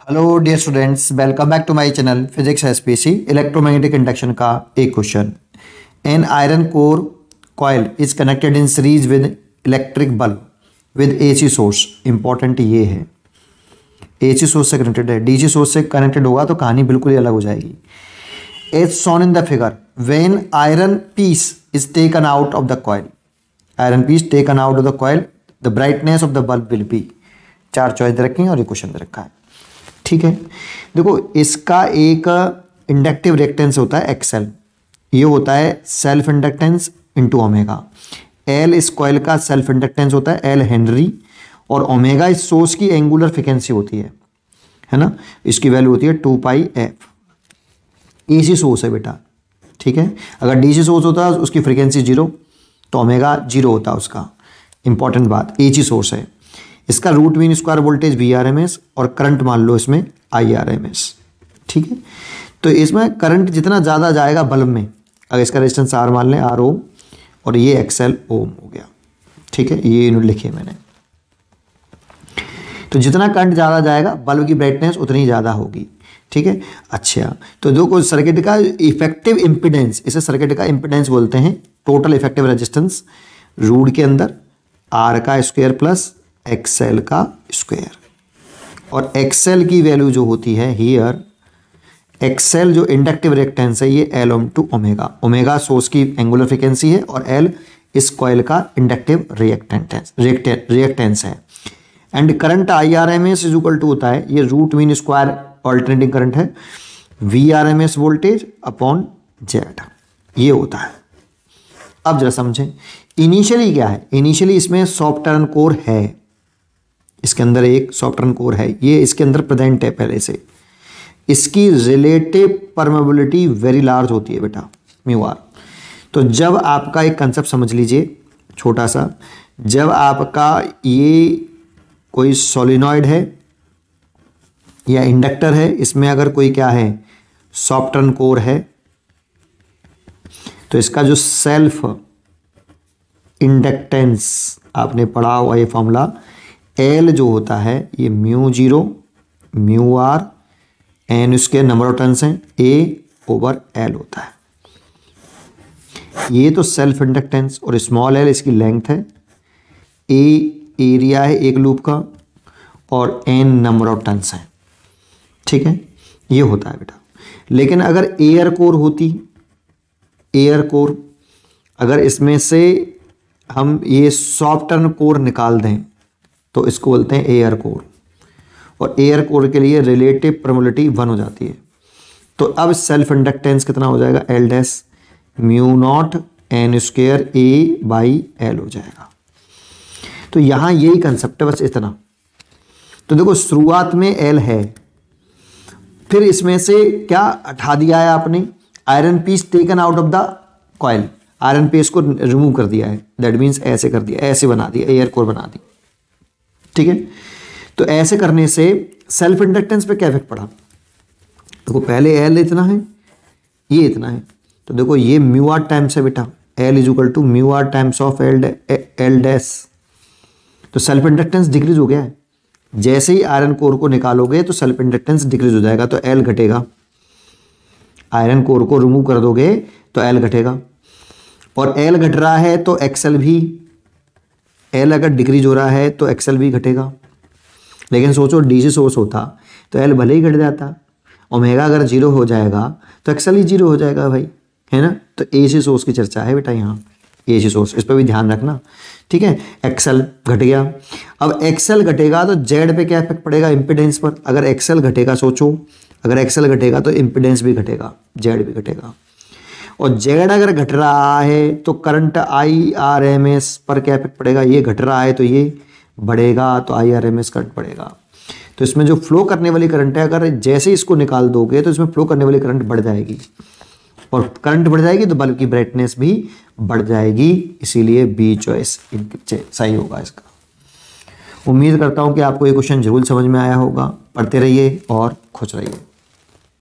Hello dear students, welcome back to my channel physics SPC. Electromagnetic induction का एक question. An iron core coil is connected in series with electric bulb with AC source. Important ये है, AC source से connected है। DC source से connected होगा तो कहानी बिल्कुल ही अलग हो जाएगी। As shown in the figure, when iron piece is taken out of the coil, iron piece taken out of the coil, the brightness of the bulb will be. चार चॉइस दे रखी हैं और ये क्वेश्चन दे रखा है। ठीक है, देखो इसका एक इंडक्टिव रिएक्टेंस होता है एक्सएल, ये होता है self inductance into omega. L इस कॉइल का सेल्फ इंडक्टेंस होता है एल हेनरी, और ओमेगा इस सोर्स की एंगुलर फ्रीक्वेंसी होती है ना, इसकी वैल्यू होती है 2 पाई एफ। एसी सोर्स है बेटा, ठीक है। अगर डीसी सोर्स होता है उसकी फ्रीक्वेंसी 0 तो ओमेगा 0 होता है उसका। इंपॉर्टेंट बात, एसी सोर्स है। इसका root mean square voltage VRMS और करंट मान लो इसमें IRMS। ठीक है, तो इसमें करंट जितना ज़्यादा जाएगा बल्ब में, अगर इसका रेजिस्टेंस R मान लें, R ओम, और ये XL ओम हो गया। ठीक है, ये यूनिट लिखी है मैंने। तो जितना करंट ज़्यादा जाएगा बल्ब की ब्राइटनेस उतनी ज़्यादा होगी। ठीक है, अच्छा तो देखो सर्किट का इफेक्टिव इम्पिडेंस, इसे सर्किट का इम्पिडेंस बोलते हैं। टोटल इफेक्टिव रेजिस्टेंस रूट के अंदर R का स्क्वायर प्लस XL का स्क्वायर, और XL की वैल्यू जो होती है हियर, XL जो इंडक्टिव रिएक्टेंस है ये L to omega. Omega source की एंगुलर फ्रीक्वेंसी है और L इस कॉइल का इंडक्टिव रिएक्टेंस है। And current IRMS is equal to होता है, ये root mean square alternating current है, VRMS वोल्टेज अपॉन जेड, ये होता है। अब जरा समझें इनिशियली क्या है। इनिशियली इसमें सॉफ्ट आयरन कोर है, इसके अंदर एक सॉफ्ट आयरन कोर है, ये इसके अंदर प्रेजेंट है पहले से। इसकी रिलेटिव परमेबिलिटी वेरी लार्ज होती है बेटा, म्यू आर। तो जब आपका एक कंसेप्ट समझ लीजिए छोटा सा, जब आपका ये कोई सोलिनॉइड है या इंडक्टर है, इसमें अगर कोई क्या है सॉफ्ट आयरन कोर है, तो इसका जो सेल्फ इंडक्टेंस आपने पढ़ा हुआ ये फॉर्मूला, एल जो होता है ये μ0 μr एन उसके नंबर ऑफ टर्न्स हैं A/L होता है। ये तो सेल्फ इंडक्टेंस, और स्मॉल एल इसकी लेंथ है, A एरिया है एक लूप का, और N नंबर ऑफ टर्न्स हैं। ठीक है, ये होता है बेटा। लेकिन अगर एयर कोर होती, एयर कोर, अगर इसमें से हम ये सॉफ्ट आयरन कोर निकाल दें तो इसको बोलते हैं एयर कोर, और एयर कोर के लिए रिलेटिव परमेबिलिटी 1 हो जाती है। तो अब सेल्फ इंडक्टेंस कितना हो जाएगा, L dash μ0 N square A/L हो जाएगा। तो यहाँ यही कंसेप्ट है, बस इतना। तो देखो शुरुआत में L है, फिर इसमें से क्या हटा दिया है आपने, iron piece taken out of the coil, iron piece को रिमूव कर दिया है। दैट मीन्स ऐसे कर दिया, ऐसे बना दिया, एयर कोर बना दी। ठीक है, तो ऐसे करने से सेल्फ इंडक्टेंस पे क्या इफेक्ट पड़ा। देखो पहले L इतना है, ये इतना है, तो देखो ये μr टाइम्स है बेटा, L is equal to μr times of L dash. तो सेल्फ इंडक्टेंस डिक्रीज हो गया है। जैसे ही आयरन कोर को निकालोगे तो सेल्फ इंडक्टेंस डिक्रीज हो जाएगा, तो L घटेगा। आयरन कोर को रिमूव कर दोगे तो L घटेगा, और L घट रहा है तो XL भी, L अगर डिक्रीज हो रहा है तो XL भी घटेगा। लेकिन सोचो डीसी सोर्स होता तो L भले ही घट जाता, ओमेगा अगर 0 हो जाएगा तो XL ही 0 हो जाएगा भाई, है ना। तो एसी सोर्स की चर्चा है बेटा यहाँ, एसी सोर्स, इस पर भी ध्यान रखना। ठीक है, XL घट गया। अब XL घटेगा तो Z पे क्या इफेक्ट पड़ेगा, इम्पिडेंस पर। अगर XL घटेगा, सोचो अगर XL घटेगा तो इम्पिडेंस भी घटेगा, Z भी घटेगा। और Z अगर घट रहा है तो करंट IRMS पर क्या इफेक्ट पड़ेगा, ये घट रहा है तो ये बढ़ेगा, तो IRMS करंट बढ़ेगा। तो इसमें जो फ्लो करने वाली करंट है, अगर जैसे इसको निकाल दोगे तो इसमें फ्लो करने वाली करंट बढ़ जाएगी, और करंट बढ़ जाएगी तो बल्ब की ब्राइटनेस भी बढ़ जाएगी। इसीलिए B चॉइस सही होगा इसका। उम्मीद करता हूँ कि आपको ये क्वेश्चन जरूर समझ में आया होगा। पढ़ते रहिए और खुश रहिए।